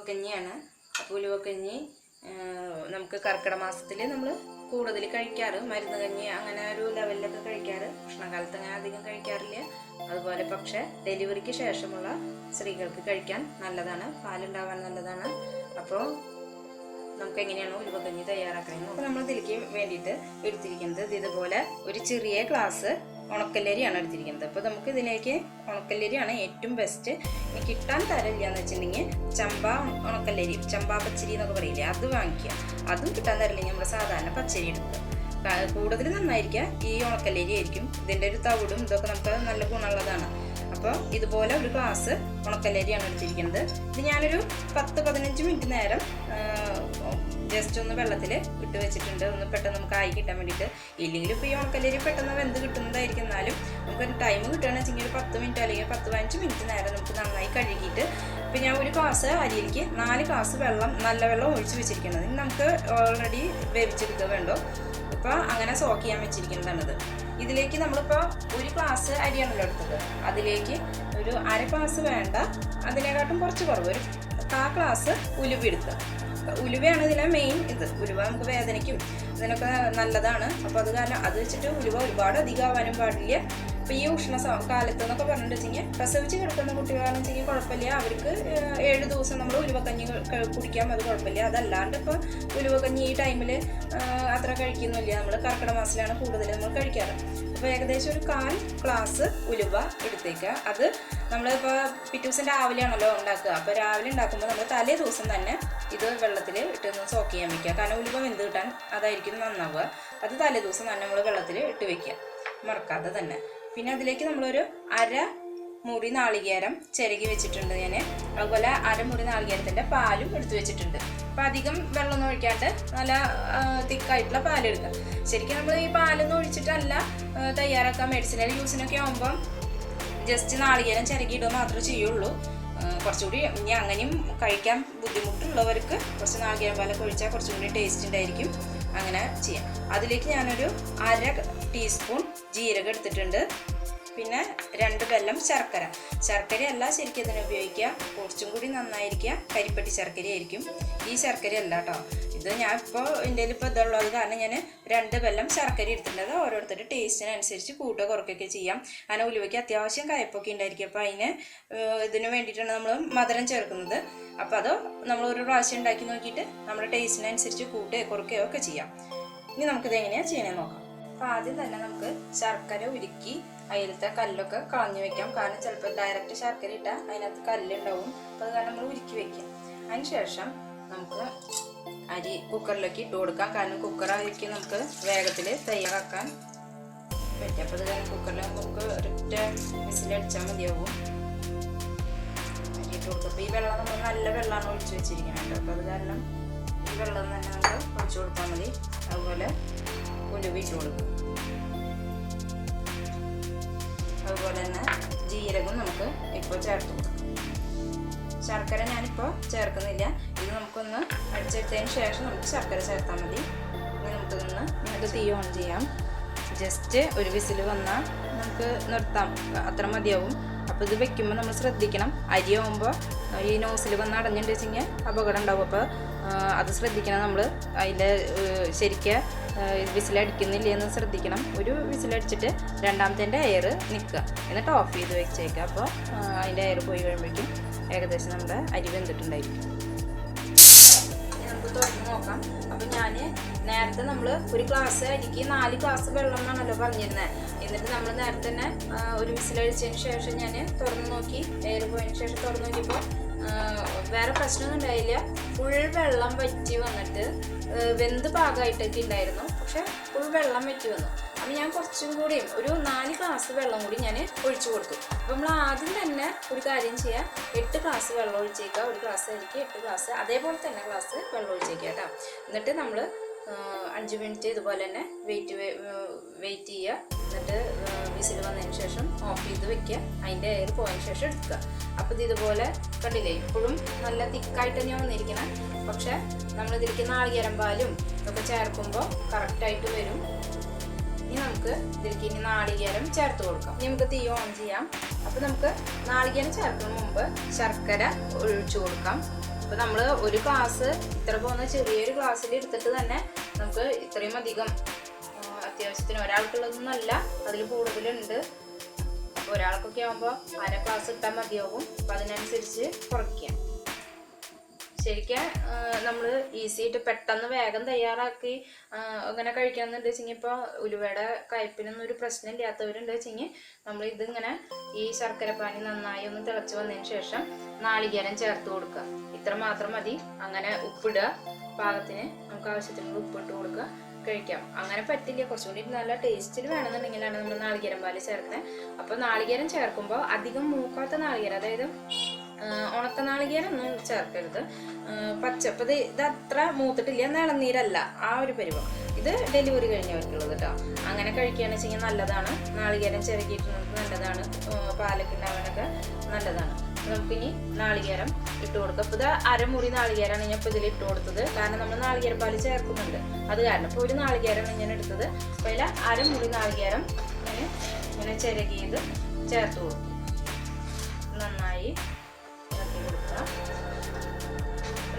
ഉലുവക്കഞ്ഞിയാണ്. അപ്പോൾ ഉലുവക്കഞ്ഞി നമുക്ക് കർക്കിടക മാസത്തിൽ നമ്മൾ കൂടുതൽ കഴിക്കാറ്. മരുന്ന് കഞ്ഞി അങ്ങനെ ഒരു ലെവലിലൊക്കെ കഴിക്കാറ്. ഉഷ്ണകാലത്ത് അങ്ങനെ അധികം കഴിക്കാറില്ല. അതുപോലെ പക്ഷേ ഡെലിവറിക്ക് ശേഷമുള്ള സ്ത്രീകൾക്ക് കഴിക്കാൻ നല്ലതാണ്, പാലുണ്ടാവാൻ നല്ലതാണ്. അപ്പോൾ നമുക്ക് എങ്ങനെയാണോ ഉലുവക്കഞ്ഞി തയ്യാറാക്കുന്നത്. അപ്പോൾ നമ്മൾ ഇതിലേക്ക് വേണ്ടിയിട്ട് എടുത്തിരിക്കുന്നത് ഇതുപോലെ ഒരു ചെറിയ ഗ്ലാസ് ഉണക്കല്ലരിയാണ് എടുത്തിരിക്കുന്നത്. അപ്പോൾ നമുക്ക് ഇതിലേക്ക് ഉണക്കല്ലരിയാണ് ഏറ്റവും ബെസ്റ്റ്. ഇനി കിട്ടാൻ തരമില്ല എന്ന് വെച്ചിട്ടുണ്ടെങ്കിൽ ചമ്പ ഉണക്കല്ലരി, ചമ്പാ പച്ചരി എന്നൊക്കെ പറയില്ലേ, അത് വാങ്ങിക്കുക. അതും കിട്ടാൻ തരില്ലെങ്കിൽ നമ്മുടെ സാധാരണ പച്ചരി എടുക്കുക. കൂടുതൽ നന്നായിരിക്കുക ഈ ഉണക്കല്ലരി ആയിരിക്കും. ഇതിൻ്റെ ഒരു തവിടും ഇതൊക്കെ നമുക്ക് നല്ല ഗുണമുള്ളതാണ്. അപ്പോൾ ഇതുപോലെ ഒരു ഗ്ലാസ് ഉണക്കല്ലരിയാണ് എടുത്തിരിക്കുന്നത്. ഇത് ഞാനൊരു 10-15 മിനിറ്റ് നേരം ജസ്റ്റ് ഒന്ന് വെള്ളത്തിൽ ഇട്ട് വെച്ചിട്ടുണ്ട്, ഒന്ന് പെട്ടെന്ന് നമുക്ക് ആയി കിട്ടാൻ വേണ്ടിയിട്ട്. ഇല്ലെങ്കിലും ഇപ്പോൾ ഈ ഉണക്കല്ലരി പെട്ടെന്ന് വെന്ത് കിട്ടുന്നതായിരിക്കും. എന്നാലും നമുക്കൊരു ടൈം കിട്ടുകയാണെന്ന് വെച്ചെങ്കിൽ ഒരു 10 മിനിറ്റ് അല്ലെങ്കിൽ 10-15 മിനിറ്റ് നേരം നമുക്ക് നന്നായി കഴുകിയിട്ട്, ഇപ്പം ഞാൻ ഒരു ഗ്ലാസ് അരിയിലേക്ക് 4 ഗ്ലാസ് വെള്ളം, നല്ല വെള്ളം ഒഴിച്ച് വെച്ചിരിക്കുന്നത്. ഇനി നമുക്ക് ഓൾറെഡി വേവിച്ചെടുക്കുക വേണ്ടോ. ഇപ്പോൾ അങ്ങനെ സോക്ക് ചെയ്യാൻ വെച്ചിരിക്കുന്നതാണിത്. ഇതിലേക്ക് നമ്മളിപ്പോൾ ഒരു ഗ്ലാസ് അരിയാണല്ലോ എടുത്തത്, അതിലേക്ക് ഒരു 1/2 ഗ്ലാസ് വേണ്ട, അതിനെക്കാട്ടും കുറച്ച് കുറവ്, ഒരു 1/4 ഗ്ലാസ് ഉലുവ എടുക്കുക. ഉലുവയാണ് ഇതിലെ മെയിൻ. ഉലുവ നമുക്ക് വേദനയ്ക്കും ഇതിനൊക്കെ നല്ലതാണ്. അപ്പോൾ അത് കാരണം അത് വെച്ചിട്ട് ഉലുവ ഒരുപാട് അധികം ആവാനും പാടില്ല. ഇപ്പോൾ ഈ ഉഷ്ണ കാലത്ത് എന്നൊക്കെ പറഞ്ഞിട്ട് വെച്ചെങ്കിൽ പ്രസവിച്ച് കിടക്കുന്ന കുട്ടികളാണെന്ന് വെച്ചെങ്കിൽ കുഴപ്പമില്ല, അവർക്ക് 7 ദിവസം നമ്മൾ ഉലുവക്കഞ്ഞി കുടിക്കാം, അത് കുഴപ്പമില്ല. അതല്ലാണ്ട് ഇപ്പോൾ ഉലുവക്കഞ്ഞി ഈ ടൈമിൽ അത്ര കഴിക്കുന്നില്ല. നമ്മൾ കർക്കിടക മാസത്തിലാണ് കൂടുതൽ നമ്മൾ കഴിക്കാറ്. അപ്പോൾ ഏകദേശം ഒരു 1/4 ഗ്ലാസ് ഉലുവ എടുത്തേക്കുക. അത് നമ്മളിപ്പോൾ പിറ്റേ ദിവസം രാവിലെയാണല്ലോ ഉണ്ടാക്കുക. അപ്പോൾ രാവിലെ ഉണ്ടാക്കുമ്പോൾ നമ്മൾ തലേ ദിവസം തന്നെ ഇത് വെള്ളത്തിൽ ഇട്ടൊന്ന് സോക്ക് ചെയ്യാൻ വയ്ക്കുക. കാരണം ഉലുവ വെന്ത് കിട്ടാൻ അതായിരിക്കും നന്നാവുക. അത് തലേ ദിവസം തന്നെ നമ്മൾ വെള്ളത്തിൽ ഇട്ട് വയ്ക്കുക, മറക്കാതെ തന്നെ. പിന്നെ അതിലേക്ക് നമ്മളൊരു 1/2 മുറി നാളികേരം ചിരകി വെച്ചിട്ടുണ്ട് ഞാൻ. അതുപോലെ 1/2 മുറി നാളികേരത്തിൻ്റെ പാലും എടുത്തു വെച്ചിട്ടുണ്ട്. അപ്പോൾ അധികം വെള്ളമൊന്നും ഒഴിക്കാണ്ട് നല്ല തിക്കായിട്ടുള്ള പാലെടുക്കുക. ശരിക്കും നമ്മൾ ഈ പാലൊന്നും ഒഴിച്ചിട്ടല്ല തയ്യാറാക്കാൻ, മെഡിസിനൽ യൂസിനൊക്കെ ആകുമ്പം ജസ്റ്റ് നാളികേരം ചിരകിയിടുക മാത്രമേ ചെയ്യുള്ളൂ. കുറച്ചുകൂടി ഇനി അങ്ങനെയും കഴിക്കാൻ ബുദ്ധിമുട്ടുള്ളവർക്ക് കുറച്ച് നാളികേരം പാലൊക്കെ ഒഴിച്ചാൽ കുറച്ചും കൂടി ടേസ്റ്റ് ഉണ്ടായിരിക്കും. അങ്ങനെ ചെയ്യാം. അതിലേക്ക് ഞാനൊരു 1/2 ടീസ്പൂൺ ജീരകം എടുത്തിട്ടുണ്ട്. പിന്നെ 2 വെല്ലം ശർക്കര. ശർക്കരയല്ല ശരിക്കും ഇതിനെ ഉപയോഗിക്കുക, കുറച്ചും കൂടി നന്നായിരിക്കുക കരിപ്പട്ടി ശർക്കര ആയിരിക്കും. ഈ ശർക്കര അല്ല കേട്ടോ. ഇത് ഞാൻ ഇപ്പോൾ എൻ്റെ ഇപ്പോൾ ഇതുള്ളത് കാരണം ഞാൻ 2 വെല്ലം ശർക്കര എടുത്തിട്ടുണ്ട്. ഓരോരുത്തരുടെ ടേസ്റ്റിനനുസരിച്ച് കൂട്ടുക കുറയ്ക്കുകയൊക്കെ ചെയ്യാം. കാരണം ഉലുവയ്ക്ക് അത്യാവശ്യം കയ്പ്പൊക്കെ ഉണ്ടായിരിക്കും. അപ്പോൾ ഇതിന് വേണ്ടിയിട്ടാണ് നമ്മൾ മധുരം ചേർക്കുന്നത്. അപ്പോൾ അത് നമ്മൾ ഒരു പ്രാവശ്യം ഉണ്ടാക്കി നോക്കിയിട്ട് നമ്മുടെ ടേസ്റ്റിനനുസരിച്ച് കൂട്ടുകയോ കുറയ്ക്കുകയോ ഒക്കെ ചെയ്യാം. ഇനി നമുക്കിത് എങ്ങനെയാണ് ചെയ്യണമെന്ന് നോക്കാം. അപ്പോൾ ആദ്യം തന്നെ നമുക്ക് ശർക്കര ഉരുക്കി അതിലത്തെ കല്ലൊക്കെ കളഞ്ഞു വെക്കാം. കാരണം ചിലപ്പോൾ ഡയറക്റ്റ് ശർക്കര ഇട്ടാൽ അതിനകത്ത് കല്ലുണ്ടാവും. അപ്പോൾ അത് കാരണം നമ്മൾ ഉരുക്കി വെക്കാം. അതിന് ശേഷം നമുക്ക് അരി കുക്കറിലേക്ക് ഇട്ട് കൊടുക്കാം. കാരണം കുക്കറായിരിക്കും നമുക്ക് വേഗത്തിൽ തയ്യാറാക്കാൻ പറ്റും. അപ്പോൾ അത് കാരണം കുക്കറിൽ നമുക്ക് ഒരൊറ്റ വിസിലടിച്ചാൽ മതിയാവും. അരി ഇട്ട് കൊടുക്കുക. അപ്പോൾ ഈ വെള്ളം നമ്മൾ നല്ല വെള്ളമാണ് ഒഴിച്ച് വെച്ചിരിക്കുന്നത്. അപ്പോൾ അത് കാരണം ഈ വെള്ളം തന്നെ നമുക്ക് ഒഴിച്ചു കൊടുത്താൽ മതി. അതുപോലെ ഉലുവ ഇട്ട് കൊടുക്കും. അതുപോലെ തന്നെ ജീരകം നമുക്ക് ഇപ്പോൾ ചേർത്ത് കൊടുക്കാം. ശർക്കര ഞാനിപ്പോൾ ചേർക്കുന്നില്ല. ഇത് നമുക്കൊന്ന് അടിച്ചെടുത്തതിന് ശേഷം നമുക്ക് ശർക്കര ചേർത്താൽ മതി. ഇനി നമുക്ക് തീ ഓൺ ചെയ്യാം. ജസ്റ്റ് ഒരു വിസിൽ വന്നാൽ നമുക്ക് നിർത്താം, അത്ര മതിയാവും. അപ്പോൾ ഇത് വെക്കുമ്പോൾ നമ്മൾ ശ്രദ്ധിക്കണം. അരി ആകുമ്പോൾ ഈ നോസിൽ വന്ന് അടഞ്ഞിട്ട് വെച്ചെങ്കിൽ അപകടം ഉണ്ടാവും. അപ്പോൾ അത് ശ്രദ്ധിക്കണം. നമ്മൾ അതിൻ്റെ ശരിക്കും വിസിലടിക്കുന്നില്ല എന്ന് ശ്രദ്ധിക്കണം. ഒരു വിസിലടിച്ചിട്ട് രണ്ടാമത്തെ എയർ നിൽക്കുക, എന്നിട്ട് ഓഫ് ചെയ്ത് വെച്ചേക്കുക. അപ്പോൾ അതിൻ്റെ എയർ പോയി കഴിയുമ്പോഴേക്കും ഏകദേശം നമ്മുടെ അരി വെന്തിട്ടുണ്ടായിരിക്കും. നമുക്ക് തുറന്ന് നോക്കാം. അപ്പം ഞാൻ നേരത്തെ നമ്മൾ ഒരു ഗ്ലാസ് അരിക്ക് 4 ഗ്ലാസ് വെള്ളം എന്നാണല്ലോ പറഞ്ഞിരുന്നത്. എന്നിട്ട് നമ്മൾ നേരത്തെ തന്നെ ഒരു വിസിലടിച്ചതിന് ശേഷം ഞാൻ തുറന്ന് നോക്കി, എയർ പോയതിന് ശേഷം തുറന്ന് നോക്കിയപ്പോൾ വേറെ പ്രശ്നമൊന്നും ഉണ്ടായില്ല. ഫുൾ വെള്ളം വറ്റി വന്നിട്ട് വെന്ത് പാകമായിട്ടൊക്കെ ഉണ്ടായിരുന്നു. പക്ഷെ ഫുൾ വെള്ളം വറ്റി വന്നു. അപ്പം ഞാൻ കുറച്ചും കൂടിയും ഒരു 4 ഗ്ലാസ് വെള്ളം കൂടി ഞാൻ ഒഴിച്ചു കൊടുത്തു. അപ്പം നമ്മൾ ആദ്യം തന്നെ ഒരു കാര്യം ചെയ്യാം, 8 ഗ്ലാസ് വെള്ളം ഒഴിച്ചേക്കുക. ഒരു ഗ്ലാസ് അരിക്ക് 8 ഗ്ലാസ്, അതേപോലെ തന്നെ ഗ്ലാസ് വെള്ളം ഒഴിച്ചേക്കുക കേട്ടോ. എന്നിട്ട് നമ്മൾ 5 മിനിറ്റ് ഇതുപോലെ തന്നെ വെയിറ്റ് ചെയ്യുക. എന്നിട്ട് വിസിൽ വന്നതിന് ശേഷം ഓഫ് ചെയ്ത് വെക്കുക. അതിൻ്റെ എയർ പോയതിന് ശേഷം എടുക്കുക. അപ്പോൾ ഇതുപോലെ കണ്ടില്ലേ, ഇപ്പോഴും നല്ല തിക്കായിട്ട് തന്നെയാണ് വന്നിരിക്കണം. പക്ഷേ നമ്മളിതിലേക്ക് നാളികേരം പാലും ഒക്കെ ചേർക്കുമ്പോൾ കറക്റ്റായിട്ട് വരും. ഇനി നമുക്ക് ഇതിലേക്ക് ഇനി നാളികേരം ചേർത്ത് കൊടുക്കാം. ഇനി നമുക്ക് തീ ഓൺ ചെയ്യാം. അപ്പോൾ നമുക്ക് നാളികേരം ചേർക്കുന്നതിന് മുമ്പ് ശർക്കര ഒഴിച്ചു കൊടുക്കാം. അപ്പോൾ നമ്മൾ ഒരു ഗ്ലാസ് ഇത്ര പോകുന്ന ചെറിയൊരു ഗ്ലാസ്സിൽ എടുത്തിട്ട് തന്നെ നമുക്ക് ഇത്രയും അധികം അത്യാവശ്യത്തിന് ഒരാൾക്കുള്ളതൊന്നല്ല, അതിൽ കൂടുതലുണ്ട്. അപ്പോൾ ഒരാൾക്കൊക്കെ ആകുമ്പോൾ അര ഗ്ലാസ് ഇട്ടാൽ മതിയാവും. അപ്പോൾ അതിനനുസരിച്ച് കുറയ്ക്കാം. ശരിക്കും നമ്മൾ ഈസി ആയിട്ട് പെട്ടെന്ന് വേഗം തയ്യാറാക്കി അങ്ങനെ കഴിക്കാമെന്നുണ്ട് വെച്ചെങ്കിൽ, ഇപ്പോൾ ഉലുവയുടെ കയ്പിനൊന്നും ഒരു പ്രശ്നം ഇല്ലാത്തവരുണ്ട് വെച്ചെങ്കിൽ നമ്മൾ ഇതിങ്ങനെ ഈ ശർക്കരപ്പാനി നന്നായി ഒന്ന് തിളച്ച് വന്നതിന് ശേഷം നാളികേരം ചേർത്ത് കൊടുക്കുക. ഇത്ര മാത്രം മതി. അങ്ങനെ ഉപ്പിടുക, പാകത്തിന് നമുക്ക് ആവശ്യത്തിനുള്ള ഉപ്പിട്ട് കൊടുക്കുക, കഴിക്കാം. അങ്ങനെ പറ്റില്ല, കുറച്ചും കൂടി നല്ല ടേസ്റ്റിൽ വേണമെന്നുണ്ടെങ്കിലാണ് നമ്മൾ നാളികേരം പാല് ചേർക്കുന്നത്. അപ്പോൾ നാളികേരം ചേർക്കുമ്പോൾ അധികം മൂക്കാത്ത നാളികേരം, അതായത് ഉണക്ക നാളികേരം ഒന്നും ചേർക്കരുത്. പച്ചപ്പ് ഇത് അത്ര മൂത്തിട്ടില്ല, ഇളനീരല്ല, ആ ഒരു പരുവം. ഇത് ഡെലിവറി കഴിഞ്ഞവർക്കുള്ളത് കേട്ടോ. അങ്ങനെ കഴിക്കുകയാണെന്ന് വെച്ച് കഴിഞ്ഞാൽ നല്ലതാണ്. നാളികേരം ചിരകിയിട്ടുള്ളത് നല്ലതാണ്, പാലൊക്കെ ഉണ്ടാവാനൊക്കെ നല്ലതാണ്. നമുക്കിനി നാളികേരം ഇട്ട് കൊടുക്കാം. അപ്പോൾ ഇത് അരമുറി നാളികേരമാണ് ഞാൻ ഇപ്പോൾ ഇതിൽ ഇട്ട് കൊടുത്തത്, കാരണം നമ്മൾ നാളികേരം പാല് ചേർക്കുന്നുണ്ട്, അത് കാരണം. ഇപ്പോൾ ഒരു നാളികേരമാണ് ഞാൻ എടുത്തത്. അപ്പോൾ അതിൽ അരമുറി നാളികേരം ഇങ്ങനെ ചിരകിയത് ചേർത്ത് കൊടുക്കും. നന്നായി ഇളക്കി കൊടുക്കുക.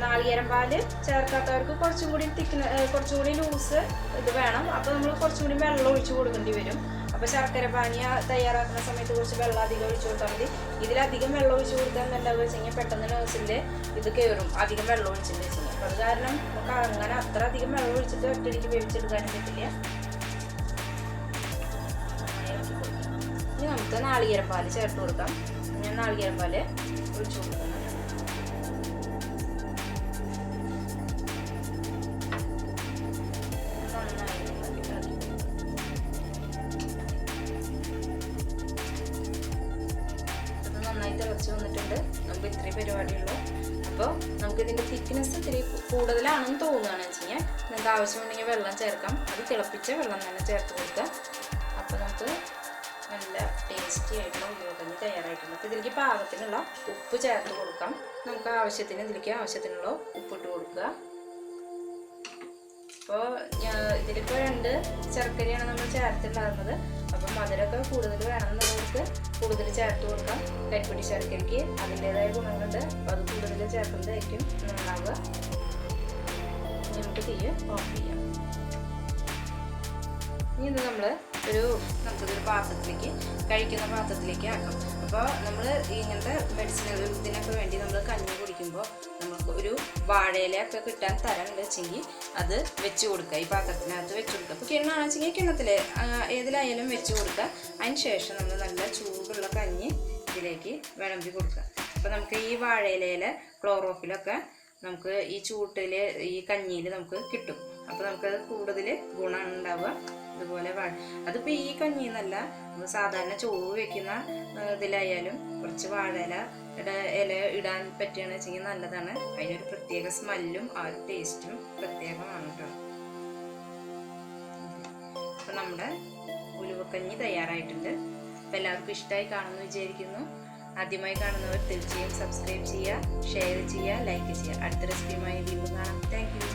നാളികേരം പാല് ചേർക്കാത്തവർക്ക് കുറച്ചും കൂടി ലൂസ് ഇത് വേണം. അപ്പോൾ നമ്മൾ കുറച്ചും കൂടി വെള്ളം ഒഴിച്ച് കൊടുക്കേണ്ടി വരും. അപ്പോൾ ശർക്കര പാനിയ തയ്യാറാക്കുന്ന സമയത്ത് കുറച്ച് വെള്ളം അധികം ഒഴിച്ച് കൊടുത്താൽ മതി. ഇതിലധികം വെള്ളം ഒഴിച്ച് കൊടുത്താൽ എന്താണെന്ന് വെച്ച് കഴിഞ്ഞാൽ പെട്ടെന്ന് നഴ്സിൽ ഇത് കയറും, അധികം വെള്ളം ഒഴിച്ചിട്ട് വെച്ച് കഴിഞ്ഞാൽ. അപ്പോൾ അത് കാരണം നമുക്ക് അങ്ങനെ അത്ര അധികം വെള്ളം ഒഴിച്ചിട്ട് ഒറ്റയടിക്ക് വേവിച്ചെടുക്കാനും പറ്റില്ല. ഇനി നമുക്ക് നാളികേരം പാല് ചേർത്ത് കൊടുക്കാം. ഞാൻ നാളികേരം പാല് ഒഴിച്ചു കൊടുക്കണം. നന്നായി തിളച്ച് വന്നിട്ടുണ്ട്. നമുക്ക് ഇത്രയും പരിപാടിയുള്ളൂ. അപ്പോൾ നമുക്കിതിൻ്റെ തിക്നെസ് ഇത്തിരി കൂടുതലാണെന്ന് തോന്നുകയാണെന്ന് വെച്ച് കഴിഞ്ഞാൽ നിങ്ങൾക്ക് ആവശ്യമുണ്ടെങ്കിൽ വെള്ളം ചേർക്കാം. അത് തിളപ്പിച്ച വെള്ളം തന്നെ ചേർത്ത് കൊടുക്കുക. അപ്പോൾ നമുക്ക് നല്ല ടേസ്റ്റി ആയിട്ടുള്ള ഉലുവക്കഞ്ഞി തയ്യാറായിട്ടുണ്ട്. അപ്പോൾ ഇതിലേക്ക് പാകത്തിനുള്ള ഉപ്പ് ചേർത്ത് കൊടുക്കാം. നമുക്ക് ഇതിലേക്ക് ആവശ്യത്തിനുള്ള ഉപ്പിട്ട് കൊടുക്കുക. അപ്പോൾ ഇതിലിപ്പോൾ 2 ശർക്കരയാണ് നമ്മൾ ചേർത്തുണ്ടാകുന്നത്. അപ്പം മധുരമൊക്കെ കൂടുതൽ വേണമെന്നുള്ളവർക്ക് കൂടുതൽ ചേർത്ത് കൊടുക്കാം. കരിപ്പൊടി ശർക്കരയ്ക്ക് അതിൻ്റേതായ ഗുണങ്ങളുണ്ട്. അപ്പോൾ അത് കൂടുതൽ ചേർക്കുന്നതായിരിക്കും നന്നാവുക. നമുക്ക് തീ ഓഫ് ചെയ്യാം. ഇനി ഇത് നമുക്കിതൊരു പാത്രത്തിലേക്ക്, കഴിക്കുന്ന പാത്രത്തിലേക്ക് ആക്കാം. അപ്പോൾ നമ്മൾ ഇങ്ങനത്തെ മെഡിസിനുകൾ ഇതിനൊക്കെ വേണ്ടി നമ്മൾ കഞ്ഞി കുടിക്കുമ്പോൾ നമുക്ക് ഒരു വാഴയിലൊക്കെ കിട്ടാൻ തരമുണ്ട് വെച്ചെങ്കിൽ അത് വെച്ച് കൊടുക്കുക. ഈ പാത്രത്തിനകത്ത് വെച്ച് കൊടുക്കുക. അപ്പോൾ കിണ്ണാണെന്ന് വെച്ചെങ്കിൽ കിണ്ണത്തിൽ ഏതിലായാലും വെച്ച് കൊടുക്കുക. അതിന് ശേഷം നമ്മൾ നല്ല ചൂടുള്ള കഞ്ഞി ഇതിലേക്ക് വിളമ്പി കൊടുക്കുക. അപ്പോൾ നമുക്ക് ഈ വാഴയിലയിലെ ക്ലോറോഫിലൊക്കെ നമുക്ക് ഈ ചൂട്ടിൽ ഈ കഞ്ഞിയിൽ നമുക്ക് കിട്ടും. അപ്പോൾ നമുക്കത് കൂടുതൽ ഗുണമാണ് ഉണ്ടാവുക. ഇതുപോലെ അതിപ്പോൾ ഈ കഞ്ഞി എന്നല്ല, സാധാരണ ചോറ് വെക്കുന്ന ഇതിലായാലും കുറച്ച് വാഴയിലയുടെ ഇല ഇടാൻ പറ്റുകയാണെന്ന് വെച്ചെങ്കിൽ നല്ലതാണ്. അതിനൊരു പ്രത്യേക സ്മെല്ലും ആ ഒരു ടേസ്റ്റും പ്രത്യേകമാണ് കേട്ടോ. അപ്പം നമ്മുടെ ഉലുവക്കഞ്ഞി തയ്യാറായിട്ടുണ്ട്. അപ്പോൾ എല്ലാവർക്കും ഇഷ്ടമായി കാണുമെന്ന് വിചാരിക്കുന്നു. ആദ്യമായി കാണുന്നവർ തീർച്ചയായും സബ്സ്ക്രൈബ് ചെയ്യുക, ഷെയർ ചെയ്യുക, ലൈക്ക് ചെയ്യുക. അടുത്ത റെസിപ്പിയുമായി വീണ്ടും കാണാം. Thank you.